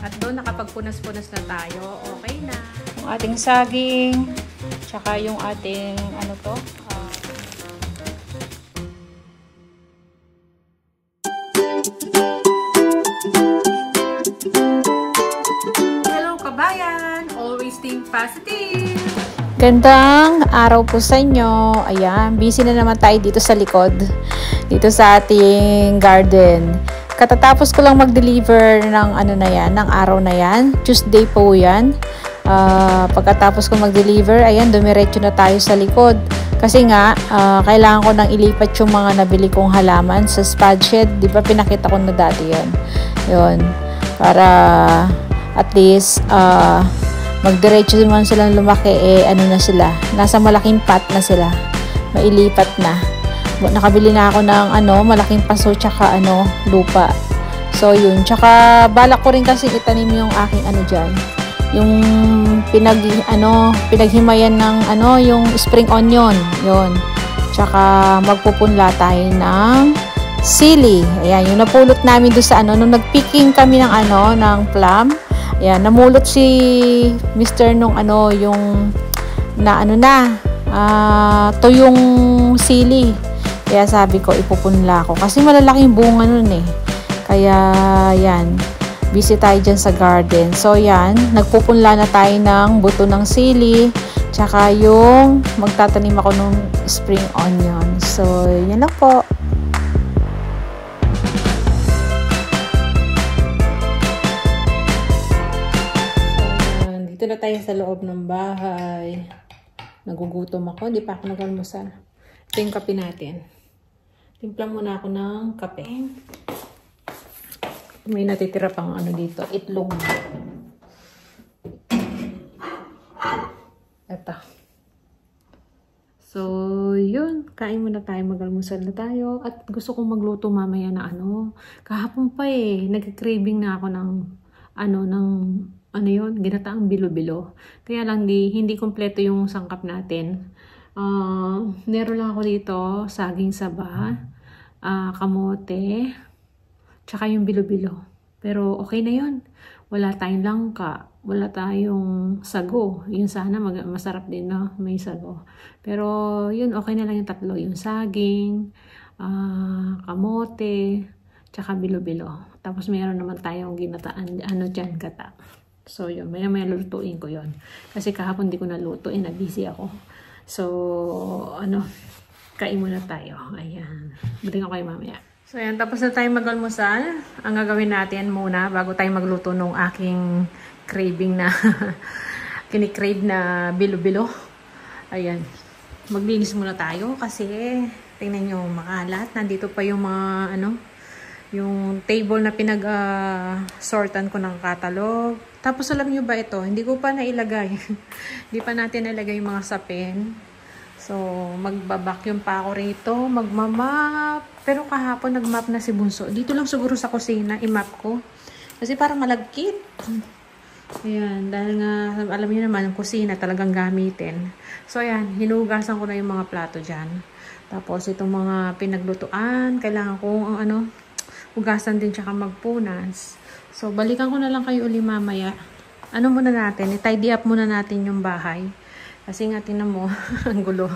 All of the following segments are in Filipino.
At doon nakapagpunas-punas na tayo. Okay na. Yung ating saging, tsaka yung ating ano to? Hello kabayan! Always think positive! Gandang araw po sa inyo. Ayan, busy na naman tayo dito sa likod. Dito sa ating garden. Katatapos ko lang mag-deliver ng ano na yan, ng araw na yan. Tuesday po yan. Pagkatapos ko mag-deliver, ayan, dumiretso na tayo sa likod. Kasi nga, kailangan ko nang ilipat yung mga nabili kong halaman sa spad shed. Di ba pinakita ko na dati yan? Yun. Para at least, magdiretso naman silang lumaki, ano na sila, nasa malaking pot na sila, mailipat na. Nakabili na ako ng malaking paso tsaka lupa. So yun, tsaka balak ko rin kasi itanim yung aking dyan, yung pinaghimayan ng yung spring onion, yun. Tsaka magpupunla tayo ng sili. Ayan, yung napulot namin doon sa nung nagpicking kami ng ng plum. Ayan, namulot si Mr. nung yung tuyong sili. Kaya sabi ko, ipupunla ko. Kasi malalaking bunga nun eh. Kaya, yan. Busy tayo dyan sa garden. So, yan. Nagpupunla na tayo ng buto ng sili. Tsaka yung magtatanim ako ng spring onion. So, yan lang po. Dito na tayo sa loob ng bahay. Nagugutom ako. Hindi pa ako nag-almusal. Ito yung kape natin. Timpla muna ako ng kape. May natitira pang dito. Itlog. Ito. So, yun. Kain muna tayo. Mag-almusal na tayo. At gusto kong magluto mamaya na kahapon pa eh. Nag-craving na ako ng ginataang bilo-bilo. Kaya lang hindi kompleto yung sangkap natin. Meron lang ako dito, saging saba, kamote, tsaka yung bilo-bilo. Pero okay na yun. Wala tayong langka, wala tayong sago. Yun sana masarap din, no? May sago. Pero yun, okay na lang yung tatlo. Yung saging, kamote, tsaka bilo-bilo. Tapos meron naman tayong ginataan, dyan, gata. So yun, may lutuin ko yun. Kasi kahapon di ko nalutuin, na-busy ako. So, kain muna tayo. Ayan. Balik ako kayo mamaya. So, ayan. Tapos na tayo mag-almusal. Ang gagawin natin muna, bago tayo magluto nung aking craving na, kinikrave na bilo-bilo. Ayan. Maglinis muna tayo kasi, tingnan nyo, makalat. Nandito pa yung mga, yung table na pinag-sortan ko ng catalog. Tapos alam nyo ba ito? Hindi ko pa nailagay. Hindi pa natin nailagay yung mga sapin. So, magbabacuum pa ako rito. Magmamap. Pero kahapon nagmap na si Bunso. Dito lang siguro sa kusina, imap ko. Kasi parang malagkit. Ayan. Dahil nga, alam nyo naman, ang kusina talagang gamitin. So, ayan. Hinugasan ko na yung mga plato dyan. Tapos, itong mga pinaglutuan. Kailangan kong hugasan din tsaka magpunas. So, balikan ko na lang kayo uli mamaya. Muna natin? I-tidy up muna natin yung bahay. Kasi nga, tinan mo, ang gulo.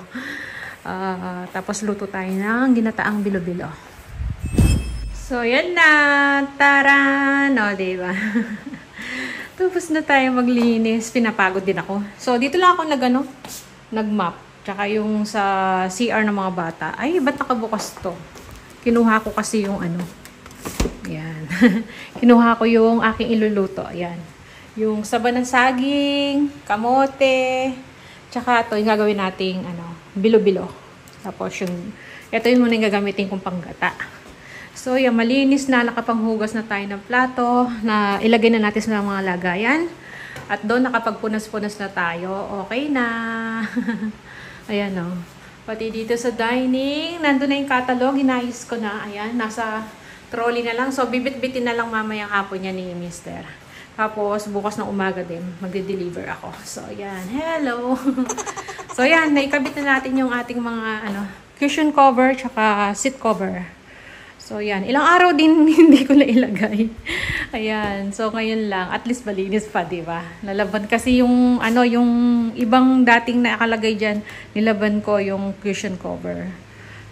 Tapos, luto tayo ng ginataang bilo-bilo. So, yan na. Taran! O, diba? Tapos na tayo maglinis. Pinapagod din ako. So, dito lang ako nag-map. Tsaka yung sa CR ng mga bata. Ay, ba't nakabukas to? Kinuha ko kasi yung Ayan. Kinuha ko yung aking iluluto. Ayan. Yung saba ng saging, kamote, tsaka ito yung gagawin nating bilo-bilo. Tapos ito yung muna yung gagamitin kong panggata. So, yan, malinis na, nakapanghugas na tayo ng plato, na ilagay na natin sa mga lagayan. At doon nakapagpunas-punas na tayo. Okay na. Ayan o. Pati dito sa dining, nandun na yung catalog, inayos ko na. Ayan, nasa trolley na lang. So, bibit-bitin na lang mamayang hapon niya ni Mr. Tapos, bukas ng umaga din, magde-deliver ako. So, yan. Hello! So, yan. Naikabit na natin yung ating mga, cushion cover, tsaka seat cover. So, yan. Ilang araw din hindi ko na ilagay. Ayan. So, ngayon lang. At least malinis pa, di ba? Nalaban kasi yung, yung ibang dating nakalagay dyan, nilaban ko yung cushion cover.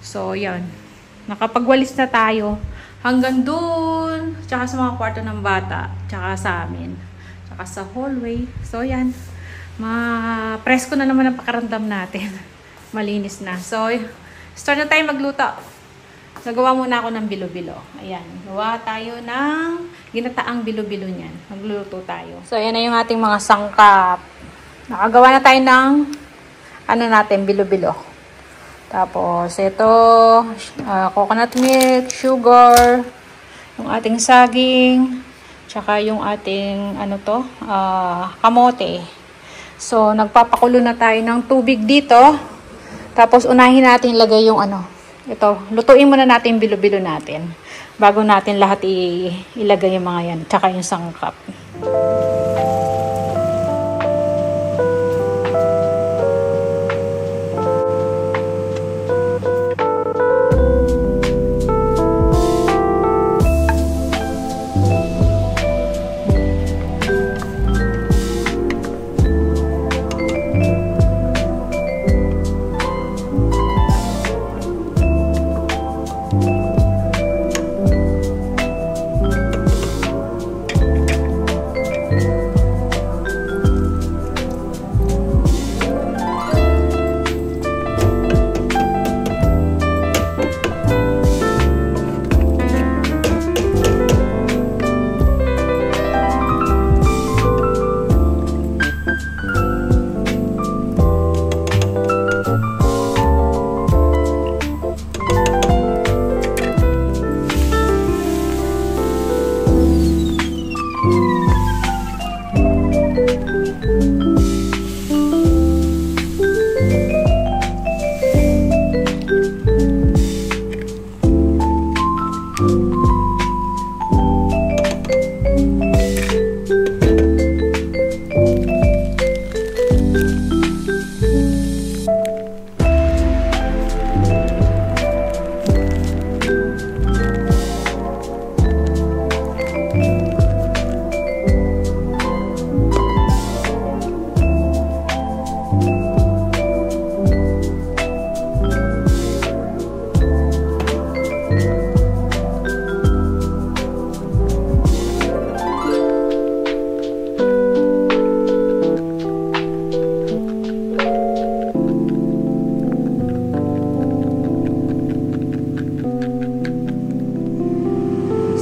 So, yan. Nakapagwalis na tayo. Hanggang dun. Tsaka sa mga kwarto ng bata. Tsaka sa amin. Tsaka sa hallway. So, yan. Presko na naman ang pakaramdam natin. Malinis na. So, start na tayo magluto. Nagawa muna ako ng bilo-bilo. Ayan. Gawa tayo ng ginataang bilo-bilo niyan. Magluluto tayo. So, ayan na yung ating mga sangkap. Nakagawa na tayo ng bilo-bilo. Tapos, ito, coconut milk, sugar, yung ating saging, tsaka yung ating, kamote. So, nagpapakulo na tayo ng tubig dito. Tapos, unahin natin ilagay yung ito, lutuin muna natin yung bilo-bilo natin. Bago natin lahat ilagay yung mga yan. Tsaka yung sangkap.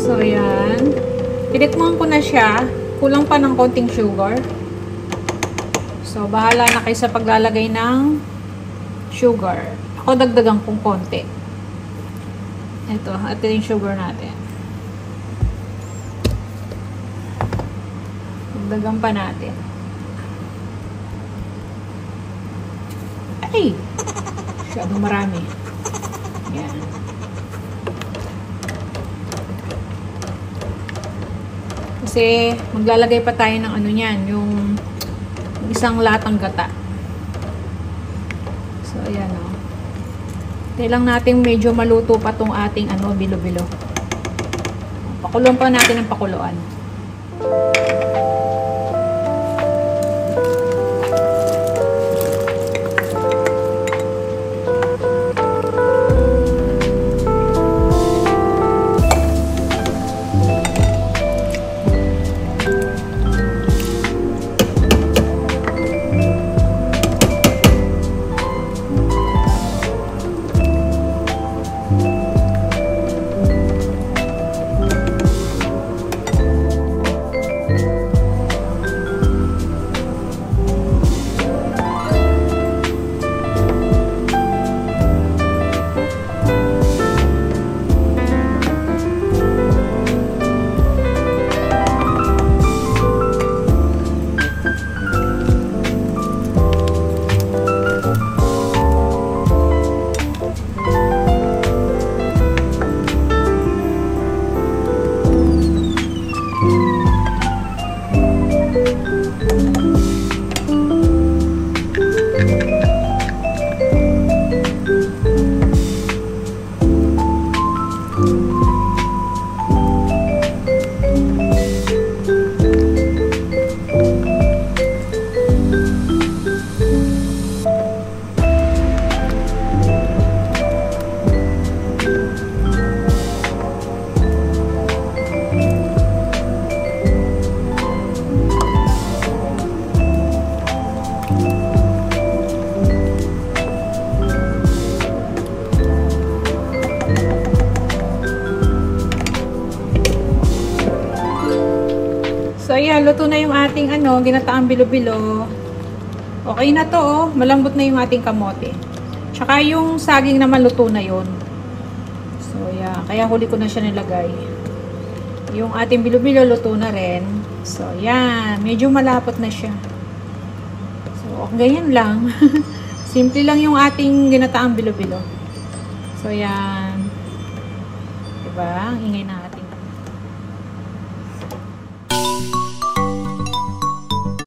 So, ayan. Tinikman ko na siya. Kulang pa ng konting sugar. So, bahala na kayo sa paglalagay ng sugar. Ako dagdagan kong konti. Ito yung sugar natin. Dagdagan pa natin. Ay! Masyadong marami. Yan. Kasi maglalagay pa tayo ng niyan, yung isang latang gata. So, ayan o. Kailang natin medyo maluto pa tong ating bilo-bilo. Pakulong pa natin ang pakuluan. So, ayan, luto na yung ating ginataang bilo-bilo. Okay na to, oh. Malambot na yung ating kamote. Tsaka yung saging naman luto na yun. So, yeah. Kaya huli ko na siya nilagay. Yung ating bilo-bilo luto na rin. So, yan. Medyo malapot na siya. So, ganyan lang. Simple lang yung ating ginataang bilo-bilo. So, yan. Diba? Ang ingay na.